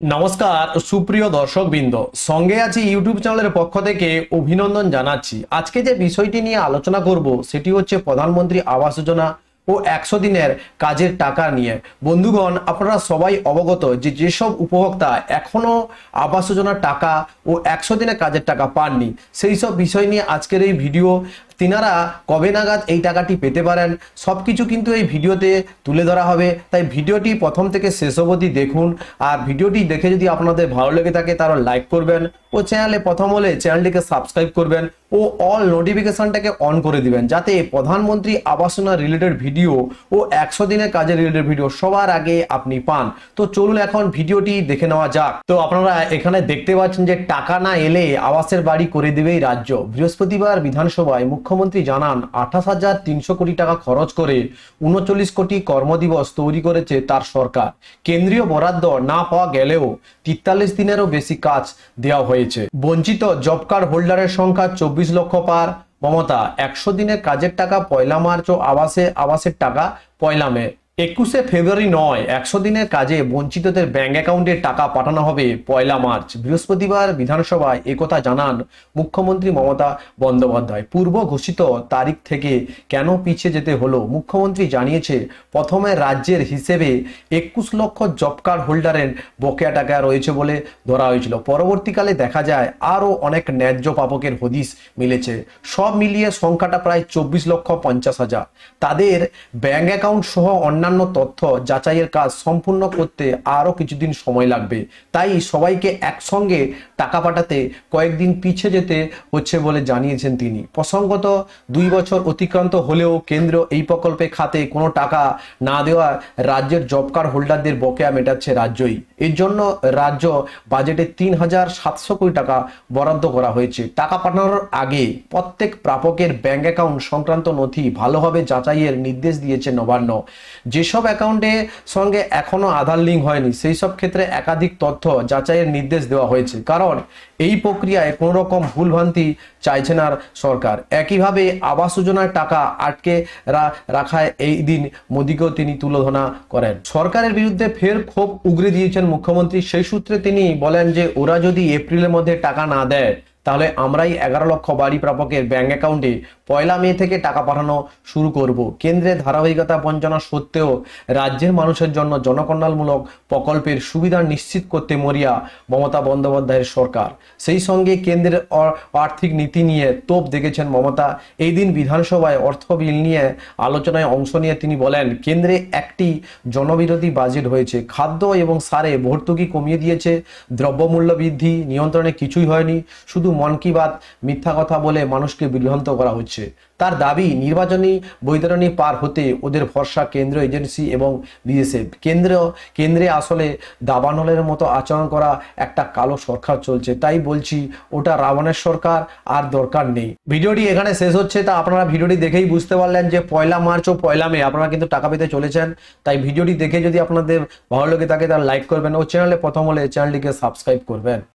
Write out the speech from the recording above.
নমস্কার সুপ্রিয় দর্শকবৃন্দ, সঙ্গে আছি ইউটিউব চ্যানেলের পক্ষ থেকে অভিনন্দন জানাচ্ছি। আজকে যে বিষয়টি নিয়ে আলোচনা করব সেটি হচ্ছে প্রধানমন্ত্রী আবাস যোজনা ও 100 দিনের কাজের টাকা নিয়ে। বন্ধুগণ, আপনারা সবাই অবগত যে যেসব উপভোক্তা এখনো আবাস যোজনার টাকা ও 100 দিনের কাজের টাকা পাননি, সেই সব বিষয় নিয়ে আজকের এই ভিডিও। তিনারা কবে নাগাদ এই টাকাটি পেতে পারেন সবকিছু কিন্তু এই ভিডিওতে তুলে ধরা হবে, তাই ভিডিওটি প্রথম থেকে শেষ অবধি দেখুন। আর ভিডিওটি দেখে যদি আপনাদের ভালো লেগে থাকে তাহলে লাইক করবেন ও চ্যানেলে প্রথম হলে চ্যানেলটিকে সাবস্ক্রাইব করবেন ও অল নোটিফিকেশনটাকে অন করে দিবেন, যাতে প্রধানমন্ত্রী আবাস যোজনা রিলেটেড ভিডিও ও 100 দিনের কাজের রিলেটেড ভিডিও সবার আগে আপনি পান। তো চলুন এখন ভিডিওটি দেখে নেওয়া যাক। তো আপনারা এখানে দেখতে পাচ্ছেন যে টাকা না এলে আবাসের বাড়ি করে দেবেই রাজ্য। বৃহস্পতিবার বিধানসভায় মুখ্যমন্ত্রী জানান 28,300 কোটি টাকা খরচ করে 39 কোটি কর্মদিবস তৈরি করেছে তার সরকার। কেন্দ্রীয় বরাদ্দ না পাওয়া গেলেও 43 দিনেরও বেশি কাজ দেওয়া হয়েছে। বঞ্চিত জব কার্ড হোল্ডারের সংখ্যা 24 লক্ষ পার। মমতা 100 দিনের কাজের টাকা পয়লা মার্চ ও আবাসের টাকা পয়লা মে। 21শে ফেব্রুয়ারি নয়, 100 দিনের কাজে বঞ্চিতদের ব্যাংক অ্যাকাউন্টে টাকা পাঠানো হবে পয়লা মার্চ। বৃহস্পতিবার বিধানসভায় একথা জানান মুখ্যমন্ত্রী মমতা বন্দ্যোপাধ্যায়। পূর্ব ঘোষিত তারিখ থেকে কেন পিছিয়ে যেতে হলো, মুখ্যমন্ত্রী জানিয়েছে প্রথমে রাজ্যের হিসেবে 21 লক্ষ জব কার্ড হোল্ডারের বকেয়া টাকা রয়েছে বলে ধরা হয়েছিল। পরবর্তীকালে দেখা যায় আরও অনেক ন্যায্য প্রাপকের হদিশ মিলেছে। সব মিলিয়ে সংখ্যাটা প্রায় 24,50,000। তাদের ব্যাংক অ্যাকাউন্ট সহ অন্যান্য তথ্য যাচাইয়ের কাজ সম্পূর্ণ করতে আরো কিছুদিন সময় লাগবে, তাই সবাইকে একসঙ্গে টাকা পাঠাতে কয়েকদিন পিছিয়ে যেতে হচ্ছে বলে জানিয়েছেন তিনি। প্রসঙ্গত 2 বছর অতিক্রান্ত হলেও কেন্দ্র এই প্রকল্পে খাতে কোনো টাকা না দেওয়া রাজ্যের জব কার্ড হোল্ডারদের বকেয়া মেটাচ্ছে রাজ্যই। এর জন্য রাজ্য বাজেটে 3,700 কোটি টাকা বরাদ্দ করা হয়েছে। টাকা পাঠানোর আগে প্রত্যেক প্রাপকের ব্যাংক অ্যাকাউন্ট সংক্রান্ত নথি ভালোভাবে যাচাইয়ের নির্দেশ দিয়েছে নবান্ন। যেসব অ্যাকাউন্টের সঙ্গে এখনো আধার লিঙ্ক হয়নি সেই সব ক্ষেত্রে একাধিক তথ্য যাচাইয়ের নির্দেশ দেওয়া হয়েছে, কারণ এই প্রক্রিয়ায় কোনো রকম ভুলভ্রান্তি চাইছে না সরকার। একইভাবে আবাস যোজনার টাকা আটকে রাখায় এই দিন মোদীকেও তিনি তুলোধনা করেন। সরকারের বিরুদ্ধে ফের ক্ষোভ উগরে দিয়েছেন মুখ্যমন্ত্রী। সেই সূত্রে তিনি বলেন যে ওরা যদি এপ্রিলের মধ্যে টাকা না দেয় তাহলে আমরাই 11 লক্ষ বাড়ি প্রাপকের ব্যাংক অ্যাকাউন্টে পয়লা মে থেকে টাকা পাঠানো শুরু করব। কেন্দ্রের ধারাবাহিকতা বঞ্চনা সত্ত্বেও রাজ্যের মানুষের জন্য জনকল্যাণমূলক প্রকল্পের সুবিধা নিশ্চিত করতে মরিয়া মমতা বন্দ্যোপাধ্যায়ের সরকার। সেই সঙ্গে কেন্দ্রের আর্থিক নীতি নিয়ে তোপ দেখেছেন মমতা। এই দিন বিধানসভায় অর্থ বিল নিয়ে আলোচনায় অংশ নিয়ে তিনি বলেন, কেন্দ্রে একটি জনবিরোধী বাজেট হয়েছে। খাদ্য এবং সারে ভর্তুকি কমিয়ে দিয়েছে, দ্রব্যমূল্য বৃদ্ধি নিয়ন্ত্রণে কিছুই হয়নি, শুধু মন কি বাত মিথ্যা কথা বলে মানুষকে বিভ্রান্ত করা হচ্ছে। তার দাবি নির্বাচনী বৈতরণী পার হতে ওদের ভরসা কেন্দ্র এজেন্সি এবং বিএসএফ। কেন্দ্রে আসলে দাবানলের মতো আচরণ করা একটা কালো সরকার চলছে। তাই বলছি ওটা রাবণের সরকার, আর দরকার নেই। ভিডিওটি এখানে শেষ হচ্ছে। তা আপনারা ভিডিওটি দেখেই বুঝতে পারলেন যে পয়লা মার্চ ও পয়লা মে আপনারা কিন্তু টাকা পেতে চলেছেন। তাই ভিডিওটি দেখে যদি আপনাদের ভালো লেগে থাকে তাহলে লাইক করবেন ও চ্যানেলে প্রথম হলে চ্যানেলটিকে সাবস্ক্রাইব করবেন।